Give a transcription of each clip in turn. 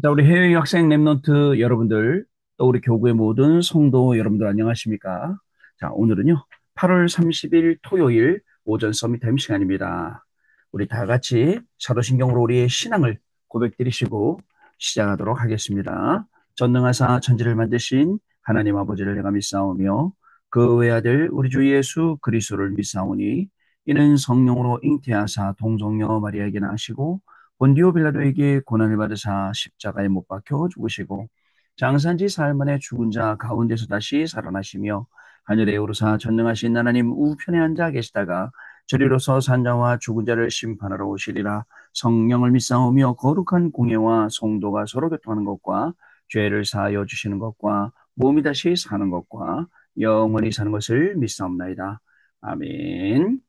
자, 우리 해외 학생 랩런트 여러분들, 또 우리 교구의 모든 성도 여러분들 안녕하십니까? 자, 오늘은요, 8월 30일 토요일 오전 서밋타임 시간입니다. 우리 다 같이 사도신경으로 우리의 신앙을 고백드리시고 시작하도록 하겠습니다. 전능하사 천지를 만드신 하나님 아버지를 내가 믿사오며 그 외아들 우리 주 예수 그리스도를 믿사오니 이는 성령으로 잉태하사 동정녀 마리아에게 나시고 본디오 빌라도에게 고난을 받으사 십자가에 못 박혀 죽으시고 장사한 지 사흘 만에 죽은 자 가운데서 다시 살아나시며 하늘에 오르사 전능하신 하나님 우편에 앉아 계시다가 저리로서 산자와 죽은 자를 심판하러 오시리라. 성령을 믿사오며 거룩한 공예와 성도가 서로 교통하는 것과 죄를 사하여 주시는 것과 몸이 다시 사는 것과 영원히 사는 것을 믿사옵나이다. 아멘.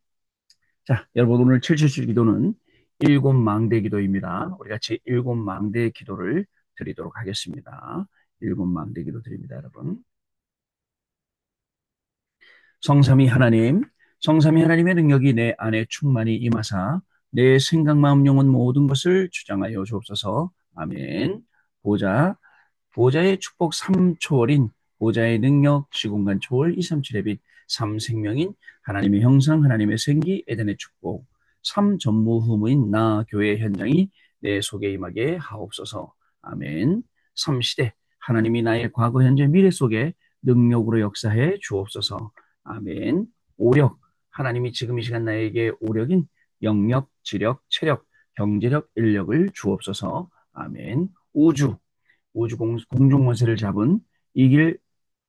자, 여러분 오늘 777 기도는 일곱 망대 기도입니다. 우리 같이 일곱 망대 기도를 드리도록 하겠습니다. 일곱 망대 기도 드립니다, 여러분. 성삼위 하나님, 성삼위 하나님의 능력이 내 안에 충만히 임하사 내 생각, 마음, 영혼 모든 것을 주장하여 주옵소서. 아멘. 보좌, 보좌의 축복 3초월인 보좌의 능력 시공간 초월 237의 빛 3생명인 하나님의 형상 하나님의 생기 에덴의 축복 3전무후무인 나 교회 현장이 내 속에 임하게 하옵소서. 아멘. 3시대 하나님이 나의 과거 현재 미래 속에 능력으로 역사해 주옵소서. 아멘. 오력 하나님이 지금 이 시간 나에게 오력인 영력, 지력, 체력, 경제력, 인력을 주옵소서. 아멘. 우주 우주 공중권세를 잡은 이길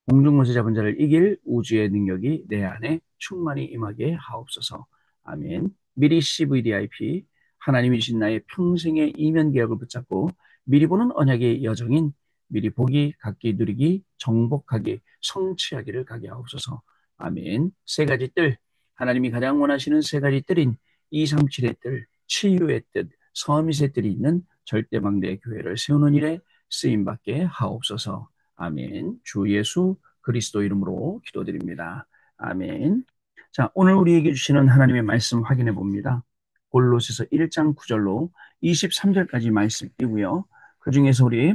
공중권세 잡은 자를 이길 우주의 능력이 내 안에 충만히 임하게 하옵소서. 아멘. 미리 CVDIP 하나님이신 나의 평생의 이면 계약을 붙잡고 미리 보는 언약의 여정인 미리 보기, 갖기, 누리기, 정복하기, 성취하기를 가게 하옵소서. 아멘. 세 가지 뜰 하나님이 가장 원하시는 세 가지 뜰인 237의 뜰, 치유의 뜻, 서밋의 뜰이 있는 절대망대 교회를 세우는 일에 쓰임받게 하옵소서. 아멘. 주 예수 그리스도 이름으로 기도드립니다. 아멘. 자, 오늘 우리에게 주시는 하나님의 말씀 확인해 봅니다. 골로새서 1장 9절로 23절까지 말씀이고요. 그 중에서 우리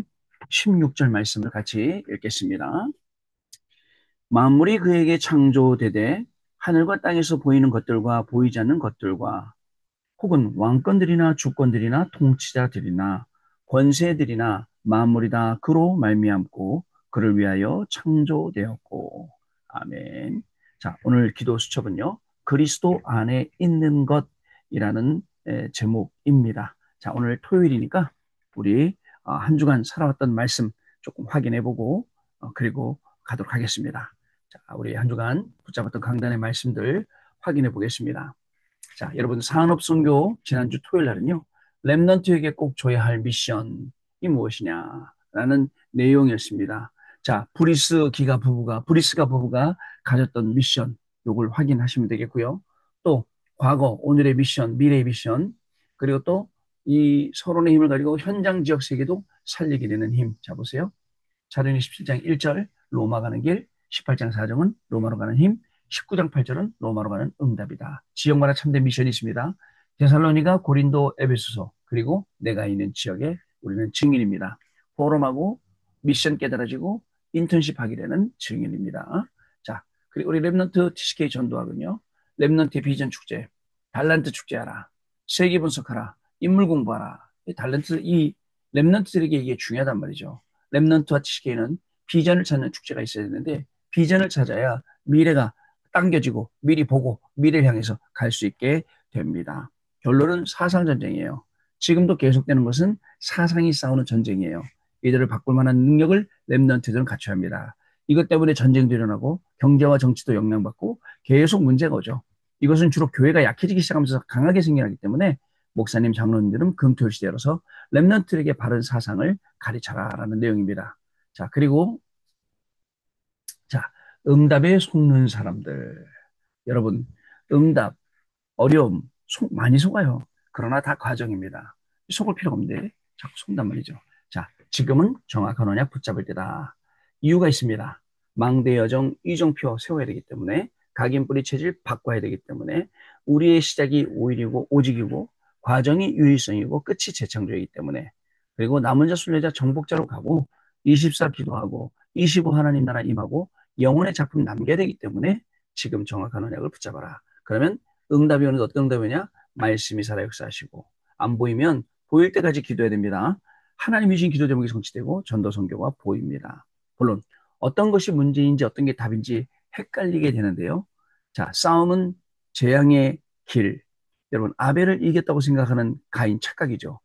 16절 말씀을 같이 읽겠습니다. 만물이 그에게 창조되되 하늘과 땅에서 보이는 것들과 보이지 않는 것들과 혹은 왕권들이나 주권들이나 통치자들이나 권세들이나 만물이 다 그로 말미암고 그를 위하여 창조되었고. 아멘. 자, 오늘 기도 수첩은요. 그리스도 안에 있는 것이라는 제목입니다. 자, 오늘 토요일이니까 우리 한 주간 살아왔던 말씀 조금 확인해 보고 그리고 가도록 하겠습니다. 자, 우리 한 주간 붙잡았던 강단의 말씀들 확인해 보겠습니다. 자, 여러분 산업선교 지난주 토요일 날은요. 랩넌트에게 꼭 줘야 할 미션이 무엇이냐라는 내용이었습니다. 자, 브리스가 부부가 가졌던 미션 요걸 확인하시면 되겠고요. 또 과거, 오늘의 미션, 미래의 미션 그리고 또 이 서론의 힘을 가지고 현장 지역 세계도 살리게 되는 힘. 자, 보세요. 사도행전 17장 1절 로마 가는 길, 18장 4절은 로마로 가는 힘, 19장 8절은 로마로 가는 응답이다. 지역마다 참된 미션이 있습니다. 데살로니가, 고린도, 에베소서 그리고 내가 있는 지역에 우리는 증인입니다. 포럼하고 미션 깨달아지고 인턴십 하게 되는 증인입니다. 자, 그리고 우리 랩넌트 TCK 전도학은요. 랩넌트 비전 축제, 달란트 축제하라, 세계 분석하라, 인물 공부하라. 이 랩넌트들에게 이게 중요하단 말이죠. 랩넌트와 TCK는 비전을 찾는 축제가 있어야 되는데 비전을 찾아야 미래가 당겨지고 미리 보고 미래를 향해서 갈 수 있게 됩니다. 결론은 사상전쟁이에요. 지금도 계속되는 것은 사상이 싸우는 전쟁이에요. 이들을 바꿀 만한 능력을 랩넌트들은 갖춰야 합니다. 이것 때문에 전쟁도 일어나고 경제와 정치도 영향받고 계속 문제가 오죠. 이것은 주로 교회가 약해지기 시작하면서 강하게 생겨나기 때문에 목사님, 장로님들은 금토일 시대로서 랩넌트에게 바른 사상을 가르쳐라라는 내용입니다. 자, 그리고 자, 응답에 속는 사람들. 여러분, 응답, 어려움, 많이 속아요. 그러나 다 과정입니다. 속을 필요가 없는데 자꾸 속단 말이죠. 자, 지금은 정확한 언약 붙잡을 때다. 이유가 있습니다. 망대 여정 이정표 세워야 되기 때문에 각인 뿌리 체질 바꿔야 되기 때문에 우리의 시작이 오일이고 오직이고 과정이 유일성이고 끝이 재창조이기 때문에 그리고 남은 자 순례자 정복자로 가고 24 기도하고 25 하나님 나라 임하고 영혼의 작품 남겨야 되기 때문에 지금 정확한 언약을 붙잡아라. 그러면 응답이 오는 어떤 응답이냐? 말씀이 살아 역사하시고 안 보이면 보일 때까지 기도해야 됩니다. 하나님이 주신 기도 제목이 성취되고 전도 선교가 보입니다. 물론 어떤 것이 문제인지 어떤 게 답인지 헷갈리게 되는데요. 자, 싸움은 재앙의 길. 여러분, 아벨을 이겼다고 생각하는 가인 착각이죠.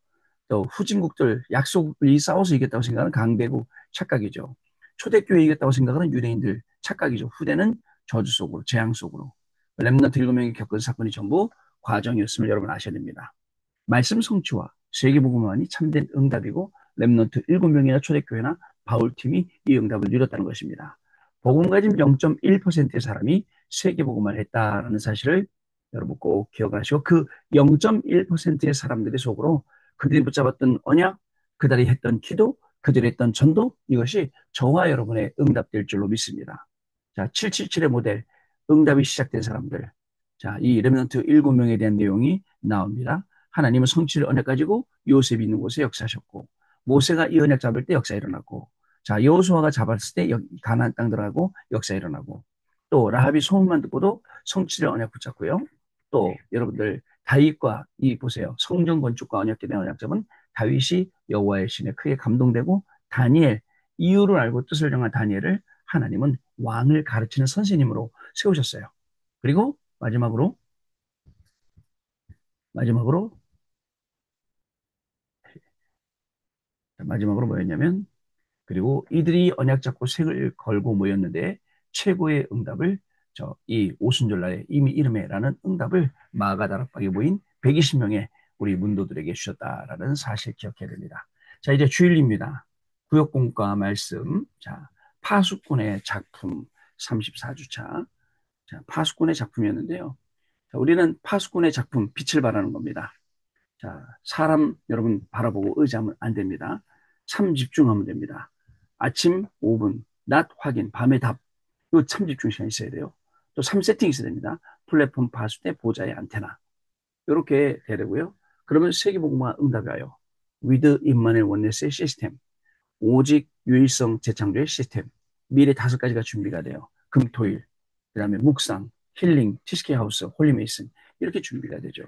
또 후진국들 약속이 싸워서 이겼다고 생각하는 강대국 착각이죠. 초대교회 이겼다고 생각하는 유대인들 착각이죠. 후대는 저주 속으로 재앙 속으로 렘넌트 7명이 겪은 사건이 전부 과정이었음을 여러분 아셔야 됩니다. 말씀 성취와 세계복음만이 참된 응답이고 렘넌트 7명이나 초대교회나 바울팀이 이 응답을 누렸다는 것입니다. 복음 가진 0.1%의 사람이 세계복음을 했다는 사실을 여러분 꼭 기억하시고 그 0.1%의 사람들의 속으로 그들이 붙잡았던 언약, 그들이 했던 기도, 그들이 했던 전도 이것이 저와 여러분의 응답될 줄로 믿습니다. 자, 777의 모델 응답이 시작된 사람들. 자, 이 렘넌트 7명에 대한 내용이 나옵니다. 하나님은 성취를 언약 가지고 요셉이 있는 곳에 역사하셨고 모세가 이 언약 잡을 때 역사 일어났고 자 여호수아가 잡았을 때 가나안 땅 들어가고 역사 일어나고 또 라합이 소문만 듣고도 성취를 언약 붙잡고요. 또 여러분들 다윗과 이 보세요. 성전 건축과 언약에 대한 언약점은 다윗이 여호와의 신에 크게 감동되고 다니엘 이유를 알고 뜻을 정한 다니엘을 하나님은 왕을 가르치는 선생님으로 세우셨어요. 그리고 마지막으로 마지막으로 뭐였냐면 그리고 이들이 언약 잡고 색을 걸고 모였는데 최고의 응답을 이 오순절날에 이미 이름해라는 응답을 마가다락방에 모인 120명의 우리 문도들에게 주셨다라는 사실 기억해야 됩니다. 자 이제 주일입니다. 구역공과 말씀. 자 파수꾼의 작품 34주차. 자 파수꾼의 작품이었는데요. 자, 우리는 파수꾼의 작품 빛을 발하는 겁니다. 자, 사람 여러분 바라보고 의지하면 안 됩니다. 참 집중하면 됩니다. 아침 5분, 낮 확인, 밤에 답. 이거 참 집중 시간 있어야 돼요. 또 3세팅 있어야 됩니다. 플랫폼 파수대 보좌의 안테나. 이렇게 돼야 되고요. 그러면 세계복음화 응답이 와요. 위드 임마누엘 원네스의 시스템. 오직 유일성 재창조의 시스템. 미래 5가지가 준비가 돼요. 금토일. 그다음에 묵상, 힐링, TCK 하우스, 홀리메이슨. 이렇게 준비가 되죠.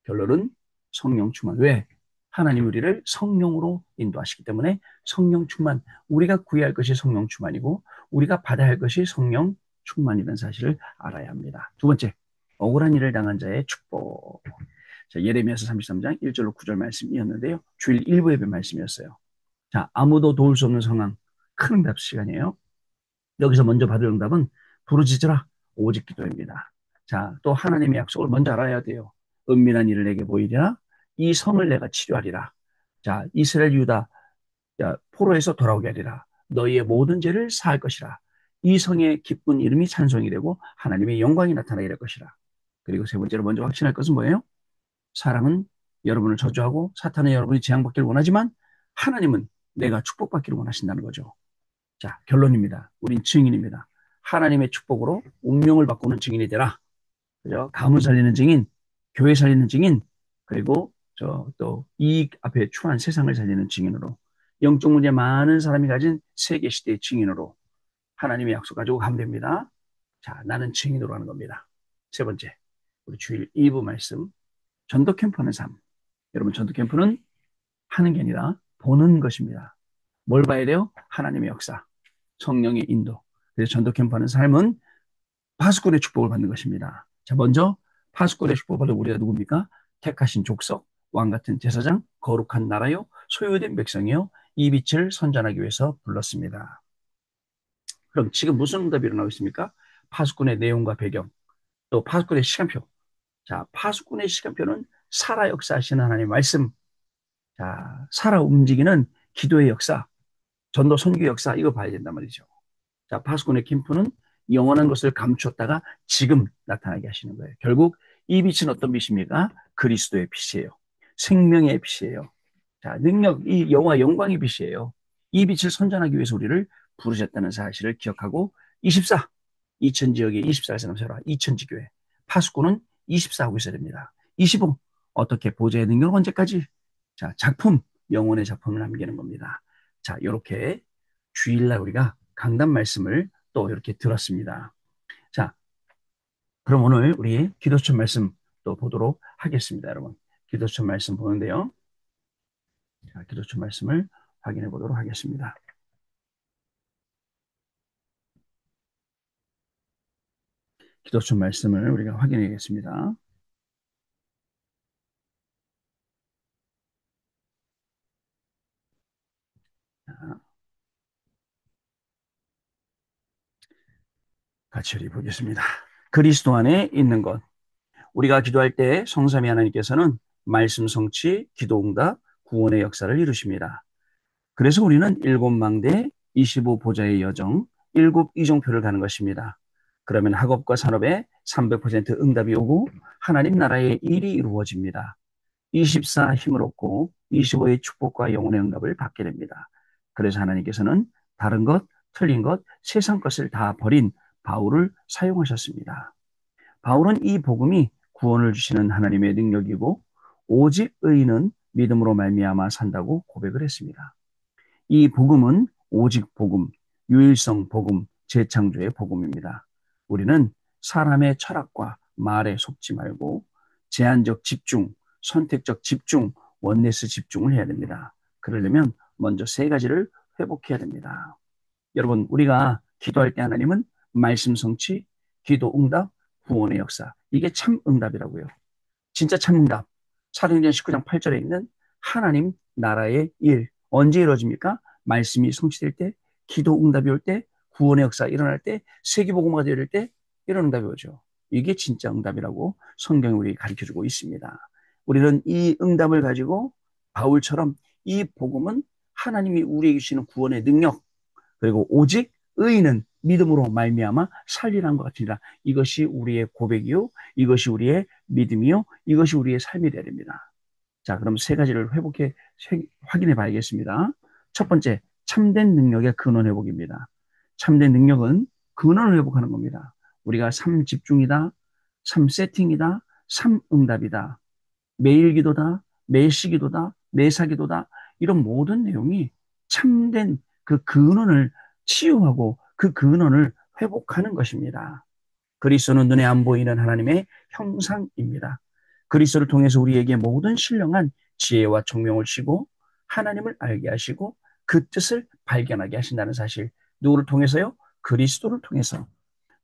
결론은 성령 충만. 왜? 하나님 우리를 성령으로 인도하시기 때문에 성령 충만. 우리가 구해야 할 것이 성령 충만이고 우리가 받아야 할 것이 성령 충만이라는 사실을 알아야 합니다. 두 번째, 억울한 일을 당한 자의 축복. 자, 예레미야서 33장 1절로 9절 말씀이었는데요. 주일 1부 예배 말씀이었어요. 자, 아무도 도울 수 없는 상황. 큰 응답 시간이에요. 여기서 먼저 받을 응답은 부르짖으라 오직 기도입니다. 자, 또 하나님의 약속을 먼저 알아야 돼요. 은밀한 일을 내게 보이리라. 이 성을 내가 치료하리라. 자, 이스라엘 유다 포로에서 돌아오게 하리라. 너희의 모든 죄를 사할 것이라. 이 성의 기쁜 이름이 찬송이 되고 하나님의 영광이 나타나게 될 것이라. 그리고 세 번째로 먼저 확신할 것은 뭐예요? 사람은 여러분을 저주하고 사탄은 여러분이 재앙받기를 원하지만 하나님은 내가 축복받기를 원하신다는 거죠. 자, 결론입니다. 우린 증인입니다. 하나님의 축복으로 운명을 바꾸는 증인이 되라. 그죠? 가문 살리는 증인, 교회 살리는 증인, 그리고 또 이 앞에 추한 세상을 살리는 증인으로 영적 문제 많은 사람이 가진 세계 시대의 증인으로 하나님의 약속 가지고 가면 됩니다. 자, 나는 증인으로 하는 겁니다. 세 번째, 우리 주일 2부 말씀, 전도 캠프하는 삶. 여러분, 전도 캠프는 하는 게 아니라 보는 것입니다. 뭘 봐야 돼요? 하나님의 역사, 성령의 인도. 그래서 전도 캠프하는 삶은 파수꾼의 축복을 받는 것입니다. 자, 먼저 파수꾼의 축복을 받은 우리가 누굽니까? 택하신 족속, 왕 같은 제사장, 거룩한 나라요, 소유된 백성이요, 이 빛을 선전하기 위해서 불렀습니다. 그럼 지금 무슨 응답이 일어나고 있습니까? 파수꾼의 내용과 배경, 또 파수꾼의 시간표. 자, 파수꾼의 시간표는 살아 역사하시는 하나님의 말씀, 자, 살아 움직이는 기도의 역사, 전도 선교 역사, 이거 봐야 된단 말이죠. 자, 파수꾼의 캠프는 영원한 것을 감추었다가 지금 나타나게 하시는 거예요. 결국 이 빛은 어떤 빛입니까? 그리스도의 빛이에요. 생명의 빛이에요. 자, 능력, 이 여호와 영광의 빛이에요. 이 빛을 선전하기 위해서 우리를 부르셨다는 사실을 기억하고 24, 2000 지역에 24를 사람 세라 2000지 교회. 파수꾼은 24 하고 있어야 됩니다. 25, 어떻게 보좌의 능력은 언제까지? 자, 작품, 영혼의 작품을 남기는 겁니다. 자, 이렇게 주일날 우리가 강단 말씀을 또 이렇게 들었습니다. 자, 그럼 오늘 우리 기도처 말씀 또 보도록 하겠습니다, 여러분. 기도처 말씀 보는데요. 자, 기도처 말씀을 확인해 보도록 하겠습니다. 기도처 말씀을 우리가 확인하겠습니다. 자, 같이 우리 보겠습니다. 그리스도 안에 있는 것. 우리가 기도할 때 성삼위 하나님께서는 말씀 성취, 기도 응답, 구원의 역사를 이루십니다. 그래서 우리는 일곱 망대, 25보좌의 여정, 일곱 이정표를 가는 것입니다. 그러면 학업과 산업에 300% 응답이 오고 하나님 나라의 일이 이루어집니다. 24 힘을 얻고 25의 축복과 영혼의 응답을 받게 됩니다. 그래서 하나님께서는 다른 것, 틀린 것, 세상 것을 다 버린 바울을 사용하셨습니다. 바울은 이 복음이 구원을 주시는 하나님의 능력이고 오직 의인은 믿음으로 말미암아 산다고 고백을 했습니다. 이 복음은 오직 복음, 유일성 복음, 재창조의 복음입니다. 우리는 사람의 철학과 말에 속지 말고 제한적 집중, 선택적 집중, 원네스 집중을 해야 됩니다. 그러려면 먼저 세 가지를 회복해야 됩니다. 여러분, 우리가 기도할 때 하나님은 말씀 성취, 기도 응답, 구원의 역사. 이게 참 응답이라고요. 진짜 참 응답. 사도행전 19장 8절에 있는 하나님 나라의 일. 언제 이루어집니까? 말씀이 성취될 때, 기도 응답이 올 때, 구원의 역사 일어날 때, 세계복음화가 될 때, 이런 응답이 오죠. 이게 진짜 응답이라고 성경이 우리 가르쳐주고 있습니다. 우리는 이 응답을 가지고 바울처럼 이 복음은 하나님이 우리에게 주시는 구원의 능력, 그리고 오직 의인은 믿음으로 말미암아 살리라는 것 같으니라. 이것이 우리의 고백이요, 이것이 우리의 믿음이요, 이것이 우리의 삶이 되어야 됩니다. 자, 그럼 세 가지를 확인해 봐야겠습니다. 첫 번째, 참된 능력의 근원 회복입니다. 참된 능력은 근원을 회복하는 겁니다. 우리가 삶 집중이다, 삶 세팅이다, 삶 응답이다, 매일 기도다, 매시 기도다, 매사 기도다, 이런 모든 내용이 참된 그 근원을 치유하고 그 근원을 회복하는 것입니다. 그리스도는 눈에 안 보이는 하나님의 형상입니다. 그리스도를 통해서 우리에게 모든 신령한 지혜와 총명을 주시고 하나님을 알게 하시고 그 뜻을 발견하게 하신다는 사실. 누구를 통해서요? 그리스도를 통해서.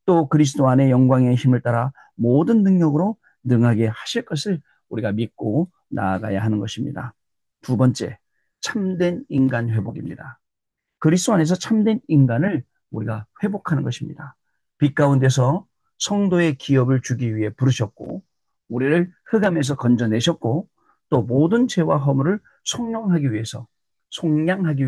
또 그리스도 안에 영광의 힘을 따라 모든 능력으로 능하게 하실 것을 우리가 믿고 나아가야 하는 것입니다. 두 번째, 참된 인간 회복입니다. 그리스도 안에서 참된 인간을 우리가 회복하는 것입니다. 빛 가운데서 성도의 기업을 주기 위해 부르셨고 우리를 흑암에서 건져내셨고 또 모든 죄와 허물을 속량하기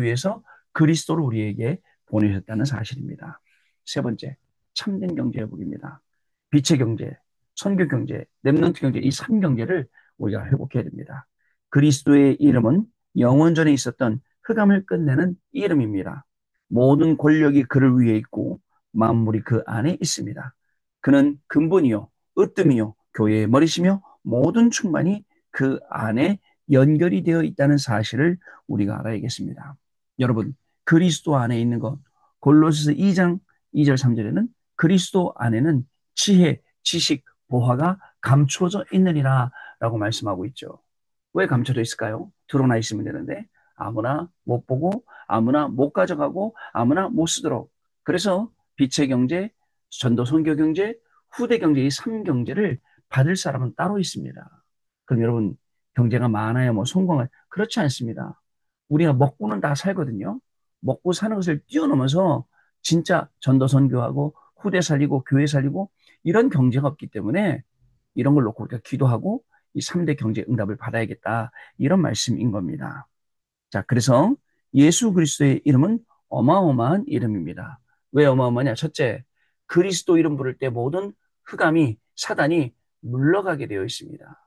위해서 그리스도를 우리에게 보내셨다는 사실입니다. 세 번째, 참된 경제 회복입니다. 빛의 경제, 선교 경제, 렘넌트 경제, 이 3경제를 우리가 회복해야 됩니다. 그리스도의 이름은 영원 전에 있었던 흑암을 끝내는 이름입니다. 모든 권력이 그를 위해 있고 만물이 그 안에 있습니다. 그는 근본이요, 으뜸이요, 교회의 머리시며 모든 충만이 그 안에 연결이 되어 있다는 사실을 우리가 알아야겠습니다. 여러분, 그리스도 안에 있는 것, 골로새서 2장 2절 3절에는 그리스도 안에는 지혜, 지식, 보화가 감춰져 있느니라 라고 말씀하고 있죠. 왜 감춰져 있을까요? 드러나 있으면 되는데 아무나 못 보고 아무나 못 가져가고 아무나 못 쓰도록. 그래서 빛의 경제, 전도 선교 경제, 후대 경제 이 3경제를 받을 사람은 따로 있습니다. 그럼 여러분 경제가 많아야 뭐 성공할 그렇지 않습니다. 우리가 먹고는 다 살거든요. 먹고 사는 것을 뛰어넘어서 진짜 전도 선교하고 후대 살리고 교회 살리고 이런 경제가 없기 때문에 이런 걸 놓고 우리가 기도하고 이 3대 경제 응답을 받아야겠다. 이런 말씀인 겁니다. 자, 그래서 예수 그리스도의 이름은 어마어마한 이름입니다. 왜 어마어마하냐? 첫째, 그리스도 이름 부를 때 모든 흑암이 사단이 물러가게 되어 있습니다.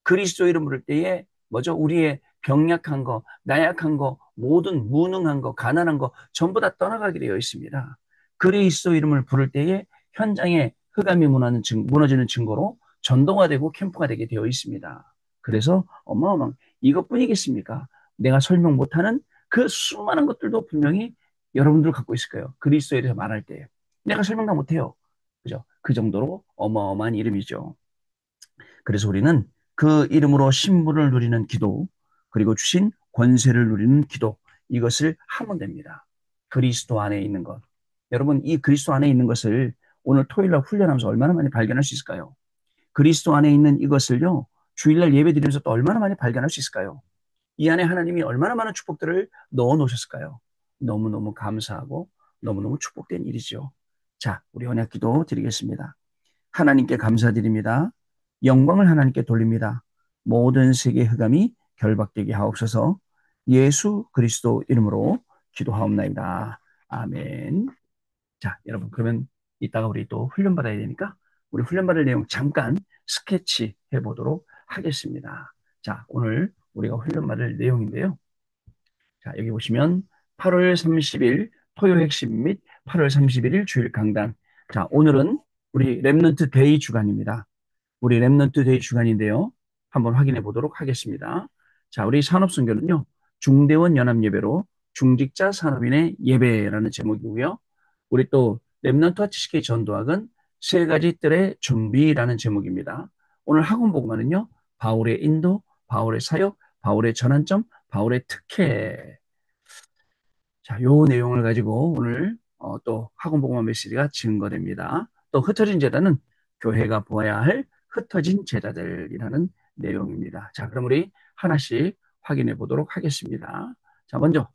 그리스도 이름 부를 때에 뭐죠? 우리의 병약한 거, 나약한 거, 모든 무능한 거, 가난한 거 전부 다 떠나가게 되어 있습니다. 그리스도 이름을 부를 때에 현장에 흑암이 무너지는 증거로 전도가 되고 캠프가 되게 되어 있습니다. 그래서 어마어마한 이것뿐이겠습니까? 내가 설명 못하는 그 수많은 것들도 분명히 여러분들 갖고 있을 거예요. 그리스도에 대해서 말할 때. 내가 설명 다 못해요. 그죠? 그 정도로 어마어마한 이름이죠. 그래서 우리는 그 이름으로 신분을 누리는 기도, 그리고 주신 권세를 누리는 기도, 이것을 하면 됩니다. 그리스도 안에 있는 것. 여러분, 이 그리스도 안에 있는 것을 오늘 토요일 날 훈련하면서 얼마나 많이 발견할 수 있을까요? 그리스도 안에 있는 이것을요, 주일날 예배 드리면서 또 얼마나 많이 발견할 수 있을까요? 이 안에 하나님이 얼마나 많은 축복들을 넣어 놓으셨을까요? 너무너무 감사하고 너무너무 축복된 일이죠. 자, 우리 언약 기도 드리겠습니다. 하나님께 감사드립니다. 영광을 하나님께 돌립니다. 모든 세계 흑암이 결박되게 하옵소서. 예수 그리스도 이름으로 기도하옵나이다. 아멘. 자, 여러분, 그러면 이따가 우리 또 훈련 받아야 되니까 우리 훈련 받을 내용 잠깐 스케치 해보도록 하겠습니다. 자, 오늘 우리가 훈련 받을 내용인데요. 자, 여기 보시면 8월 30일 토요 핵심 및 8월 31일 주일 강단. 자, 오늘은 우리 렘넌트 데이 주간입니다. 우리 렘넌트 데이 주간인데요. 한번 확인해 보도록 하겠습니다. 자, 우리 산업선교는요. 중대원 연합예배로 중직자 산업인의 예배라는 제목이고요. 우리 또 렘넌트 아치스케이 전도학은 세 가지 뜰의 준비라는 제목입니다. 오늘 학원 복음화는요. 바울의 인도, 바울의 사역, 바울의 전환점, 바울의 특혜. 자, 요 내용을 가지고 오늘 또 학원 복음화 메시지가 증거됩니다. 또 흩어진 제자는 교회가 보아야 할 흩어진 제자들이라는 내용입니다. 자, 그럼 우리 하나씩 확인해 보도록 하겠습니다. 자, 먼저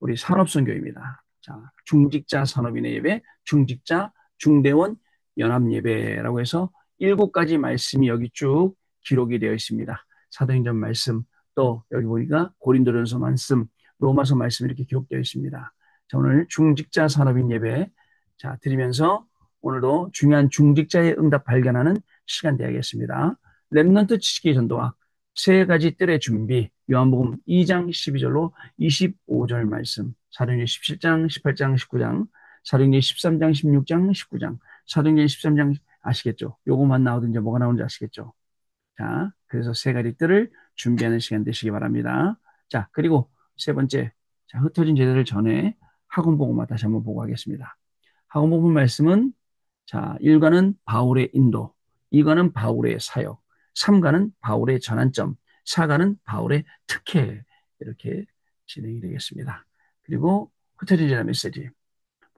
우리 산업선교입니다. 자, 중직자 산업인의 예배, 중직자 중대원 연합예배라고 해서 7가지 말씀이 여기 쭉 기록이 되어 있습니다. 사도행전 말씀, 또 여기 보니까 고린도전서 말씀, 로마서 말씀 이렇게 기록되어 있습니다. 자, 오늘 중직자 산업인 예배 자 드리면서 오늘도 중요한 중직자의 응답 발견하는 시간 되겠습니다. 렘넌트 지식의 전도학 세 가지 뜰의 준비 요한복음 2장 12절로 25절 말씀 사도행전 17장 18장 19장 사도행전 13장 16장 19장 사도행전 13장 아시겠죠? 요거만 나오든지 뭐가 나오는지 아시겠죠? 자, 그래서 세 가지 뜰을 준비하는 시간 되시기 바랍니다. 자, 그리고 세 번째, 자, 흩어진 제자들 전에 학원복음만 다시 한번 보고 하겠습니다. 학원복음 말씀은 자, 1과는 바울의 인도, 2과는 바울의 사역, 3과는 바울의 전환점, 4과는 바울의 특혜 이렇게 진행이 되겠습니다. 그리고 흩어진 제자 메시지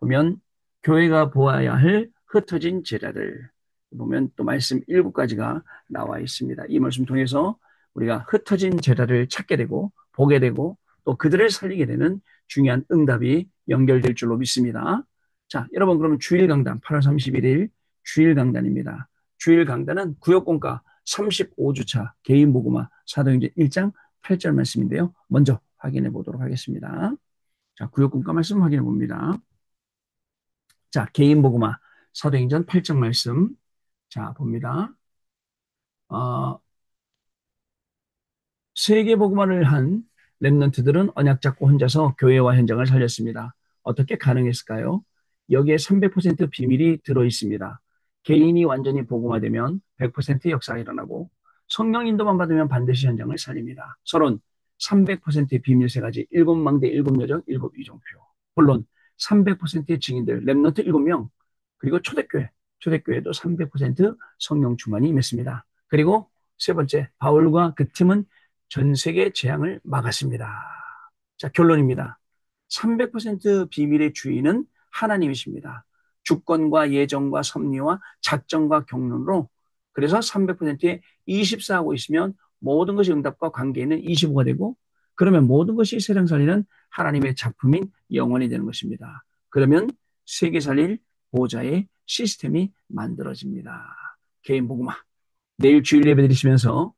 보면 교회가 보아야 할 흩어진 제자들 보면 또 말씀 7가지가 나와 있습니다. 이 말씀 통해서 우리가 흩어진 제자를 찾게 되고 보게 되고 또 그들을 살리게 되는 중요한 응답이 연결될 줄로 믿습니다. 자, 여러분 그러면 주일 강단 8월 31일 주일 강단입니다. 주일 강단은 구역공과 35주차 개인 복음화 사도행전 1장 8절 말씀인데요. 먼저 확인해 보도록 하겠습니다. 자, 구역공과 말씀 확인해 봅니다. 자, 개인 복음화 사도행전 8장 말씀 자 봅니다. 세계 복음화를 한 렘넌트들은 언약 잡고 혼자서 교회와 현장을 살렸습니다. 어떻게 가능했을까요? 여기에 300% 비밀이 들어 있습니다. 개인이 완전히 복음화되면 100% 역사가 일어나고 성령 인도만 받으면 반드시 현장을 살립니다. 서론 300%의 비밀 세 가지, 7망대, 7여정, 7이종표. 물론 300%의 증인들, 렘넌트 7명, 그리고 초대교회도 300% 성령 충만이 임했습니다. 그리고 세 번째, 바울과 그 팀은 전 세계 재앙을 막았습니다. 자, 결론입니다. 300% 비밀의 주인은 하나님이십니다. 주권과 예정과 섭리와 작정과 경륜으로 그래서 300%에 24하고 있으면 모든 것이 응답과 관계 있는 25가 되고 그러면 모든 것이 세상 살리는 하나님의 작품인 영원이 되는 것입니다. 그러면 세계 살릴 보호자의 시스템이 만들어집니다. 개인 복음화. 내일 주일 예배 드리시면서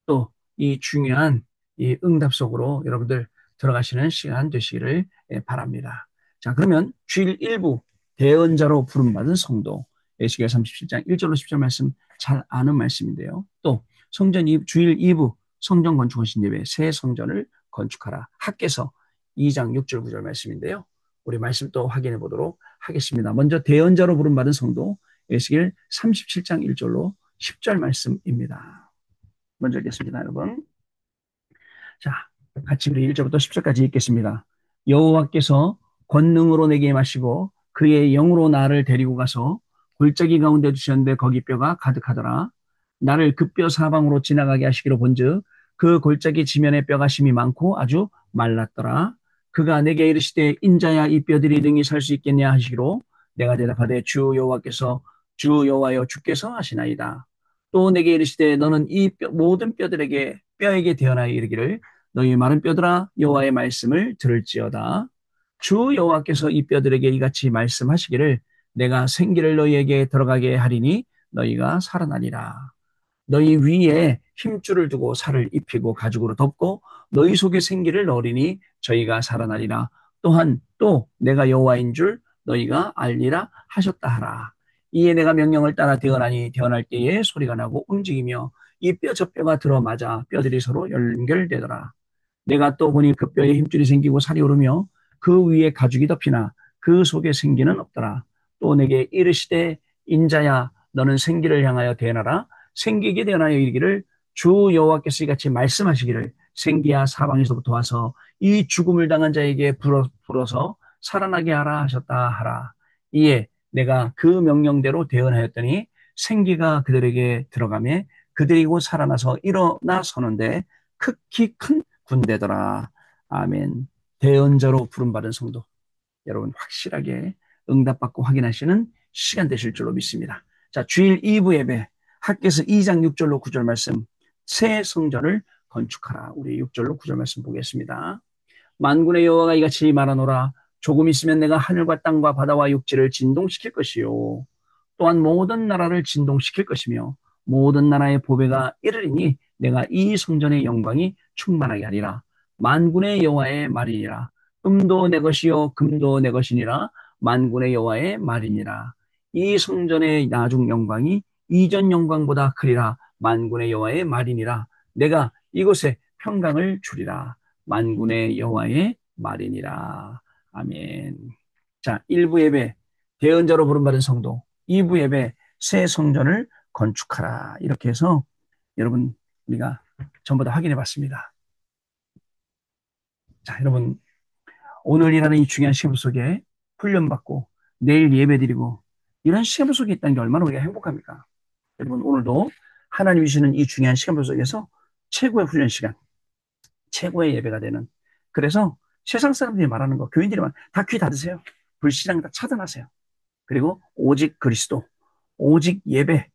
또 이 중요한 이 응답 속으로 여러분들 들어가시는 시간 되시기를 바랍니다. 자, 그러면 주일 1부 대언자로 부름받은 성도 에스겔 37장 1절로 10절 말씀 잘 아는 말씀인데요. 또 성전 주일 2부 성전 건축하신 예배 새 성전을 건축하라. 학개서 2장 6절 9절 말씀인데요. 우리 말씀 또 확인해 보도록 하겠습니다. 먼저 대언자로 부름받은 성도 에스겔 37장 1절로 10절 말씀입니다. 먼저 읽겠습니다, 여러분. 자, 같이 우리 1절부터 10절까지 읽겠습니다. 여호와께서 권능으로 내게 임하시고 그의 영으로 나를 데리고 가서 골짜기 가운데 두셨는데 거기 뼈가 가득하더라. 나를 그 뼈 사방으로 지나가게 하시기로 본즉 그 골짜기 지면에 뼈가 심이 많고 아주 말랐더라. 그가 내게 이르시되 인자야 이 뼈들이 능히 살 수 있겠냐 하시기로 내가 대답하되 주 여호와께서 주 여호와여 주께서 하시나이다. 또 내게 이르시되 너는 이 모든 뼈들에게 뼈에게 대언하여 이르기를 너희 마른 뼈들아 여호와의 말씀을 들을지어다. 주 여호와께서 이 뼈들에게 이같이 말씀하시기를 내가 생기를 너희에게 들어가게 하리니 너희가 살아나리라. 너희 위에 힘줄을 두고 살을 입히고 가죽으로 덮고 너희 속에 생기를 넣으리니 저희가 살아나리라. 또한 또 내가 여호와인 줄 너희가 알리라 하셨다 하라. 이에 내가 명령을 따라 대언하니 대언할 때에 소리가 나고 움직이며 이 뼈 저 뼈가 들어맞아 뼈들이 서로 연결되더라. 내가 또 보니 그 뼈에 힘줄이 생기고 살이 오르며 그 위에 가죽이 덮이나 그 속에 생기는 없더라. 또 내게 이르시되 인자야 너는 생기를 향하여 대나라. 생기게 대하여 이르기를 주 여호와께서 이같이 말씀하시기를 생기야 사방에서부터 와서 이 죽음을 당한 자에게 불어서 살아나게 하라 하셨다 하라. 이에 내가 그 명령대로 대언하였더니 생기가 그들에게 들어가매 그들이 곧 살아나서 일어나 서는데 극히 큰 군대더라. 아멘. 대언자로 부름받은 성도 여러분 확실하게 응답받고 확인하시는 시간 되실 줄로 믿습니다. 자, 주일 2부 예배 학개서 2장 6절로 9절 말씀 새 성전을 건축하라. 우리 6절로 9절 말씀 보겠습니다. 만군의 여호와가 이같이 말하노라. 조금 있으면 내가 하늘과 땅과 바다와 육지를 진동시킬 것이요 또한 모든 나라를 진동시킬 것이며 모든 나라의 보배가 이르리니 내가 이 성전의 영광이 충만하게 하리라. 만군의 여호와의 말이니라. 음도 내 것이요 금도 내 것이니라. 만군의 여호와의 말이니라. 이 성전의 나중 영광이 이전 영광보다 크리라. 만군의 여호와의 말이니라. 내가 이곳에 평강을 주리라. 만군의 여호와의 말이니라. 아멘. 자, 1부 예배 대언자로 부름받은 성도, 2부 예배 새 성전을 건축하라. 이렇게 해서 여러분 우리가 전부 다 확인해 봤습니다. 자, 여러분 오늘이라는 이 중요한 시험 속에 훈련받고 내일 예배드리고 이런 시험 속에 있다는 게 얼마나 우리가 행복합니까? 여러분 오늘도 하나님이 주시는 이 중요한 시험 속에서 최고의 훈련 시간, 최고의 예배가 되는 그래서 세상 사람들이 말하는 거 교인들이 다 귀 닫으세요. 불신앙 다 차단하세요. 그리고 오직 그리스도, 오직 예배,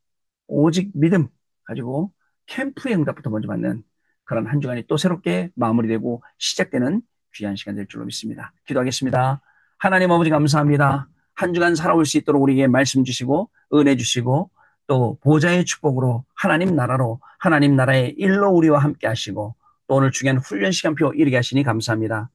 오직 믿음 가지고 캠프의 응답부터 먼저 받는 그런 한 주간이 또 새롭게 마무리되고 시작되는 귀한 시간 될 줄로 믿습니다. 기도하겠습니다. 하나님 아버지 감사합니다. 한 주간 살아올 수 있도록 우리에게 말씀 주시고 은혜 주시고 또 보좌의 축복으로 하나님 나라로 하나님 나라의 일로 우리와 함께 하시고 또 오늘 중요한 훈련 시간표 이르게 하시니 감사합니다.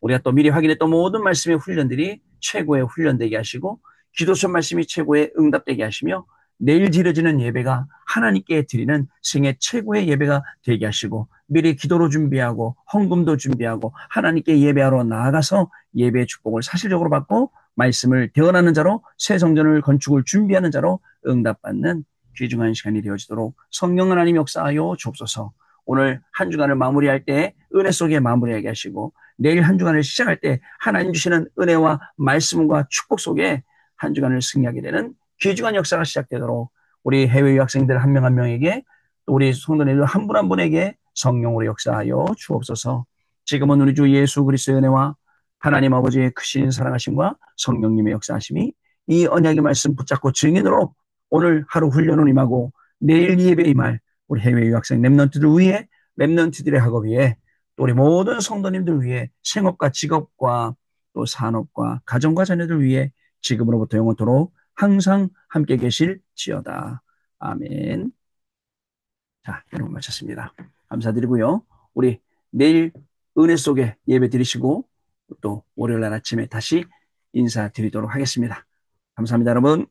우리가 또 미리 확인했던 모든 말씀의 훈련들이 최고의 훈련되게 하시고 기도서 말씀이 최고의 응답되게 하시며 내일 드려지는 예배가 하나님께 드리는 생애 최고의 예배가 되게 하시고 미리 기도로 준비하고 헌금도 준비하고 하나님께 예배하러 나아가서 예배의 축복을 사실적으로 받고 말씀을 대언하는 자로 새 성전을 건축을 준비하는 자로 응답받는 귀중한 시간이 되어지도록 성령 하나님 역사하여 주옵소서. 오늘 한 주간을 마무리할 때 은혜 속에 마무리하게 하시고 내일 한 주간을 시작할 때 하나님 주시는 은혜와 말씀과 축복 속에 한 주간을 승리하게 되는 귀중한 역사가 시작되도록 우리 해외 유학생들 한 명 한 명에게 또 우리 성도님들 한 분 한 분에게 성령으로 역사하여 주옵소서. 지금은 우리 주 예수 그리스도의 은혜와 하나님 아버지의 크신 사랑하심과 성령님의 역사하심이 이 언약의 말씀 붙잡고 증인으로 오늘 하루 훈련을 임하고 내일 예배 임할 우리 해외 유학생 랩런트들 위해 랩런트들의 학업 위해 또 우리 모든 성도님들 위해 생업과 직업과 또 산업과 가정과 자녀들 위해 지금으로부터 영원토록 항상 함께 계실지어다. 아멘. 자, 여러분 마쳤습니다. 감사드리고요. 우리 내일 은혜 속에 예배 드리시고 또 월요일 날 아침에 다시 인사드리도록 하겠습니다. 감사합니다, 여러분.